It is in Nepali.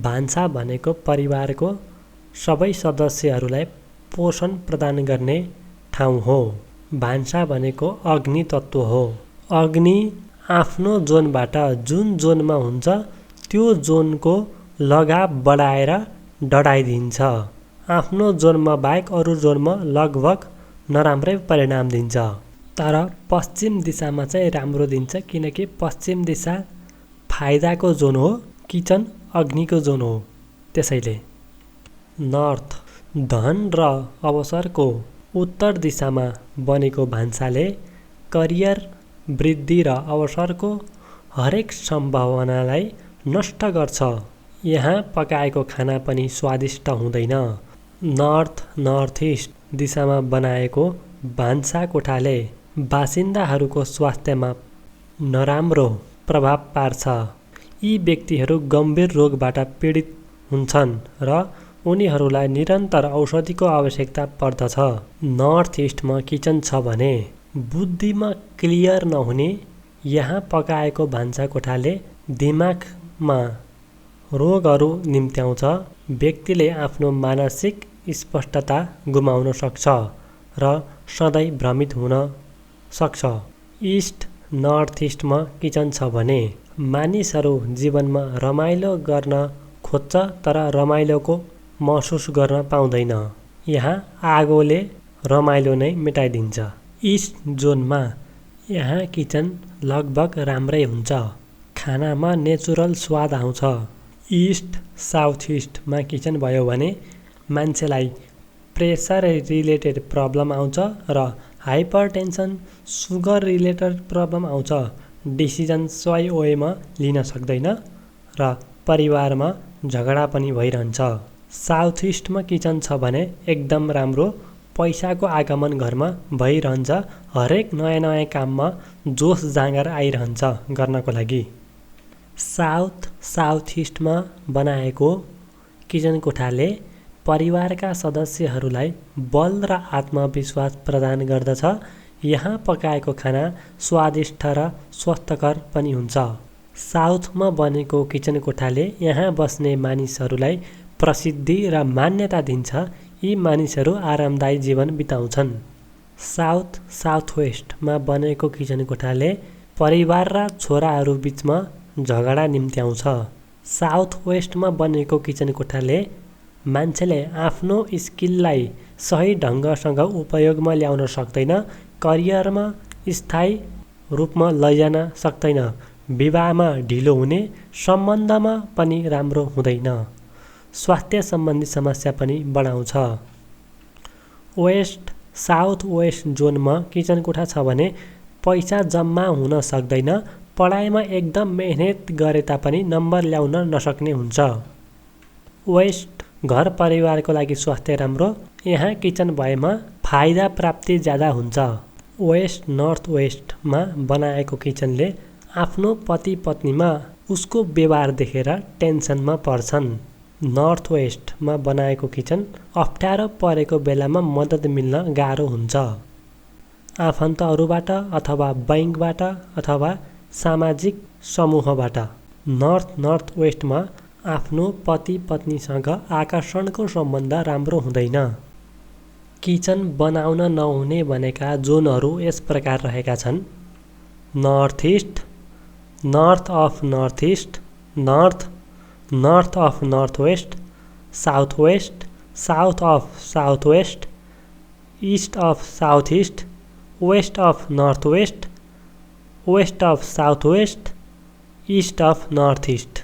भान्सा भनेको परिवारको सबै सदस्यहरूलाई पोषण प्रदान गर्ने ठाउँ हो। भान्सा भनेको अग्नि तत्त्व हो। अग्नि आफ्नो जोनबाट जुन जोनमा हुन्छ त्यो जोनको लगाव बढाएर डढाइदिन्छ। आफ्नो जोनमा बाहेक अरू जोनमा लगभग नराम्रै परिणाम दिन्छ। तर पश्चिम दिशामा चाहिँ राम्रो दिन्छ, किनकि पश्चिम दिशा फाइदाको जोन हो, किचन अग्निको जोन हो। त्यसैले नर्थ धन र अवसरको उत्तर दिशामा बनेको भान्साले करियर, वृद्धि र अवसरको हरेक सम्भावनालाई नष्ट गर्छ। यहाँ पकाएको खाना पनि स्वादिष्ट हुँदैन। नर्थ इस्ट दिशामा बनाएको भान्सा कोठाले बासिन्दाहरूको स्वास्थ्यमा नराम्रो प्रभाव पार्छ। यी व्यक्तिहरू गम्भीर रोगबाट पीडित हुन्छन् र उनीहरूलाई निरन्तर औषधिको आवश्यकता पर्दछ। नर्थ इस्टमा किचन छ भने बुद्धिमा क्लियर नहुने यहाँ पकाएको भान्सा कोठाले दिमागमा रोगहरू निम्त्याउँछ। व्यक्तिले आफ्नो मानसिक स्पष्टता गुमाउन सक्छ र सधैँ भ्रमित हुन सक्छ। इस्ट नर्थ इस्टमा किचन छ भने मानिसहरू जीवनमा रमाइलो गर्न खोज्छ, तर रमाइलोको महसुस गर्न पाउँदैन। यहाँ आगोले रमाइलो नै मेटाइदिन्छ। इस्ट जोनमा यहाँ किचन लगभग राम्रै हुन्छ। खानामा नेचुरल स्वाद आउँछ। इस्ट साउथ इस्टमा किचन भयो भने मान्छेलाई प्रेसर रिलेटेड प्रब्लम आउँछ र हाइपरटेन्सन, सुगर रिलेटेड प्रब्लम आउँछ। डिसिजन सही वेमा लिन सक्दैन र परिवारमा झगडा पनि भइरहन्छ। साउथ इस्टमा किचन छ भने एकदम राम्रो, पैसाको आगमन घरमा भइरहन्छ। हरेक नयाँ नयाँ काममा जोस जाँगर आइरहन्छ गर्नको लागि। साउथ इस्टमा बनाएको किचन कोठाले परिवारका सदस्यहरूलाई बल र आत्मविश्वास प्रदान गर्दछ। यहाँ पकाएको खाना स्वादिष्ट र स्वस्थकर पनि हुन्छ। साउथमा बनेको किचन कोठाले यहाँ बस्ने मानिसहरूलाई प्रसिद्धि र मान्यता दिन्छ। यी मानिसहरू आरामदायी जीवन बिताउँछन्। साउथ वेस्टमा बनेको किचन कोठाले परिवार र छोराहरू बिचमा झगडा निम्त्याउँछ। साउथ वेस्टमा बनेको किचन कोठाले मान्छेले आफ्नो स्किललाई सही ढङ्गसँग उपयोगमा ल्याउन सक्दैन, करियरमा स्थायी रूपमा लैजान सक्दैन, विवाहमा ढिलो हुने, सम्बन्धमा पनि राम्रो हुँदैन, स्वास्थ्य सम्बन्धी समस्या पनि बढाउँछ। साउथ वेस्ट जोनमा किचन कोठा छ भने पैसा जम्मा हुन सक्दैन, पढाइमा एकदम मेहनत गरे तापनि नम्बर ल्याउन नसक्ने हुन्छ। वेस्ट घर परिवारको लागि स्वास्थ्य राम्रो, यहाँ किचन भएमा फाइदा प्राप्ति ज्यादा हुन्छ। नर्थ वेस्टमा बनाएको किचनले आफ्नो पति पत्नीमा उसको व्यवहार देखेर टेन्सनमा पर्छन्। नर्थ वेस्टमा बनाएको किचन अप्ठ्यारो परेको बेलामा मद्दत मिल्न गाह्रो हुन्छ। आफन्तहरूबाट अथवा बैंकबाट अथवा सामाजिक समूहबाट। नर्थ वेस्टमा आफ्नो पति पत्नीसँग आकर्षणको सम्बन्ध राम्रो हुँदैन। किचन बनाउन नहुने भनेका जोनहरू यस प्रकार रहेका छन्: north east, north of north east, north of north west, south west, south of south west, east of south east, west of north west, west of south west, east of north east.